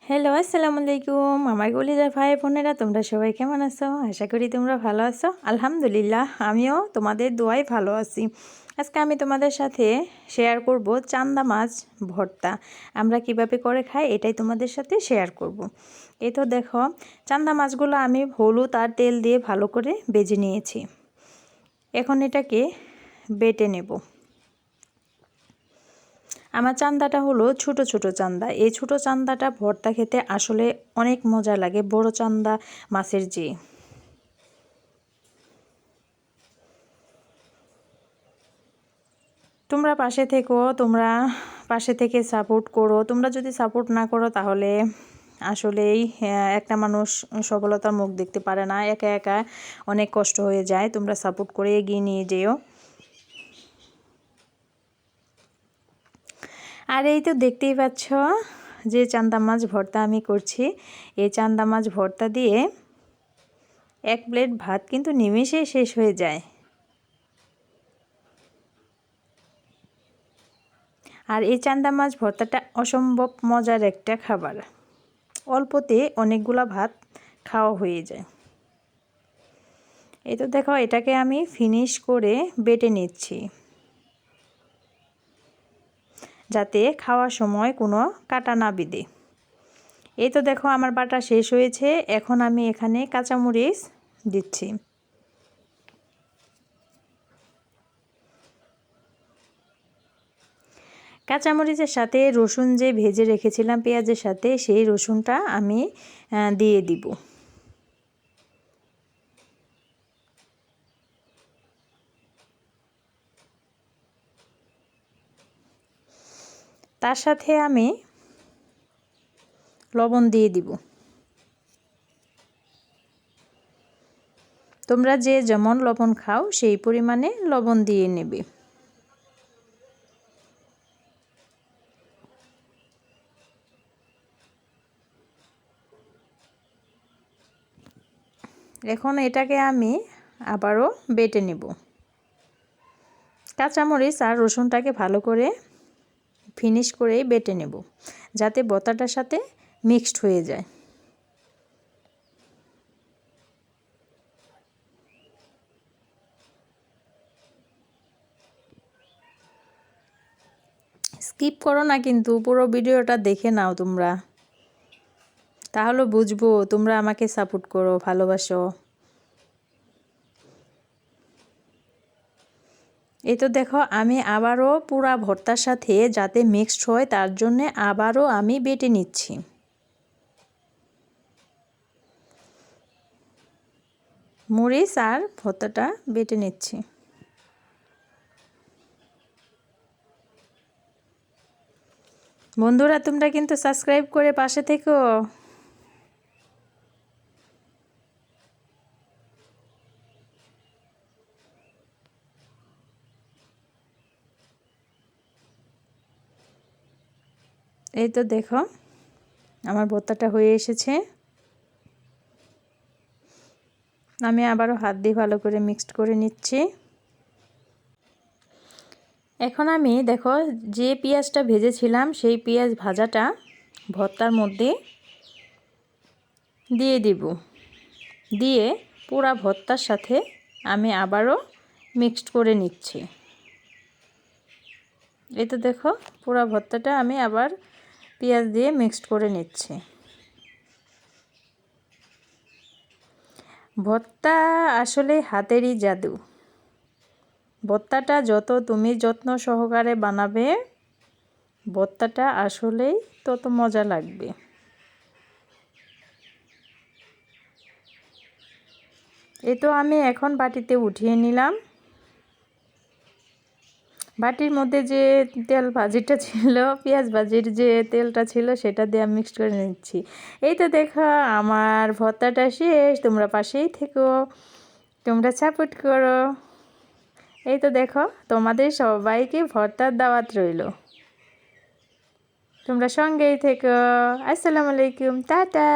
Hello, আসসালামু আলাইকুম আমার কলিজার ভাই বোনেরা, তোমরা সবাই কেমন আছো? আশা করি তোমরা ভালো আছো। আলহামদুলিল্লাহ, আমিও তোমাদের দোয়ায় ভালো আছি। আজকে আমি তোমাদের সাথে শেয়ার করব চান্দা মাছ ভর্তা আমরা কিভাবে করে খাই, এটাই তোমাদের সাথে শেয়ার করব। এই তো দেখো, চান্দা মাছগুলো আমি হলুদ আর তেল দিয়ে ভালো করে ভেজে নিয়েছি। এখন এটাকে বেটে নেব। আমার চান্দাটা হলো ছোট ছোট চান্দা। এই ছোট চান্দাটা ভর্তা খেতে আসলে অনেক মজা লাগে বড় চান্দা মাছের চেয়ে। তোমরা পাশে থেকে সাপোর্ট করো। তোমরা যদি সাপোর্ট না করো তাহলে আসলেই একটা মানুষ সফলতার মুখ দেখতে পারে না, একা একা অনেক কষ্ট হয়ে যায়। তোমরা সাপোর্ট করে এগিয়ে নিয়ে যেও। আর এই তো দেখতেই পাচ্ছ যে চান্দা মাছ ভর্তা আমি করছি। এই চান্দা মাছ ভর্তা দিয়ে এক প্লেট ভাত কিন্তু নিমেষেই শেষ হয়ে যায়। আর এই চান্দা মাছ ভর্তাটা অসম্ভব মজার একটা খাবার। অল্পতে অনেকগুলা ভাত খাওয়া হয়ে যায়। এই তো দেখো, এটাকে আমি ফিনিশ করে বেটে নিচ্ছি যাতে খাওয়ার সময় কোনো কাটা না বিঁধে। এই তো দেখো, আমার বাটা শেষ হয়েছে। এখন আমি এখানে কাঁচামরিচ দিচ্ছি। কাঁচামরিচের সাথে রসুন যে ভেজে রেখেছিলাম পেঁয়াজের সাথে, সেই রসুনটা আমি দিয়ে দিব। তার সাথে আমি লবণ দিয়ে দিব। তোমরা যে যেমন লবণ খাও সেই পরিমাণে লবণ দিয়ে নেবে। এখন এটাকে আমি আবারও বেটে নেব। কাঁচামরিচ আর রসুনটাকে ভালো করে ফিনিশ করেই বেটে নেব যাতে ভর্তাটার সাথে মিক্সড হয়ে যায়। স্কিপ করো না, কিন্তু পুরো ভিডিওটা দেখে নাও তোমরা, তাহলে বুঝবো তোমরা আমাকে সাপোর্ট করো, ভালোবাসো। এই তো দেখো, আমি আবারও পুরা ভর্তার সাথে যাতে মিক্সড হয় তার জন্য আবারও আমি বেটে নিচ্ছি। মরিচ আর ভর্তাটা বেটে নিচ্ছি। বন্ধুরা, তোমরা কিন্তু সাবস্ক্রাইব করে পাশে থেকো। এই তো দেখো, আমার ভর্তাটা হয়ে এসেছে। আমি আবারও হাত দিয়ে ভালো করে মিক্সড করে নিচ্ছি। এখন আমি দেখো, যে পেঁয়াজটা ভেজেছিলাম সেই পেঁয়াজ ভাজাটা ভর্তার মধ্যে দিয়ে দিব। দিয়ে পুরা ভর্তার সাথে আমি আবারও মিক্সড করে নিচ্ছি। এই তো দেখো, পুরা ভর্তাটা আমি আবার পেঁয়াজ দিয়ে মিক্সড করে নিচ্ছি। ভর্তা আসলে হাতেরই জাদু। ভর্তাটা যত তুমি যত্ন সহকারে বানাবে, ভর্তাটা আসলেই তত মজা লাগবে। এই তো আমি এখন বাটিতে উঠিয়ে নিলাম। বাটির মধ্যে যে তেল ভাজিটা ছিল, পেঁয়াজ ভাজির যে তেলটা ছিল, সেটা দিয়ে আমি মিক্সড করে নিচ্ছি। এই তো দেখো, আমার ভর্তাটা শেষ। তোমরা পাশেই থেকো, তোমরা সাপোর্ট করো। এই তো দেখো, তোমাদের সবাইকে ভর্তার দাওয়াত রইল। তোমরা সঙ্গেই থেকো। আসসালামু আলাইকুম, টাটা।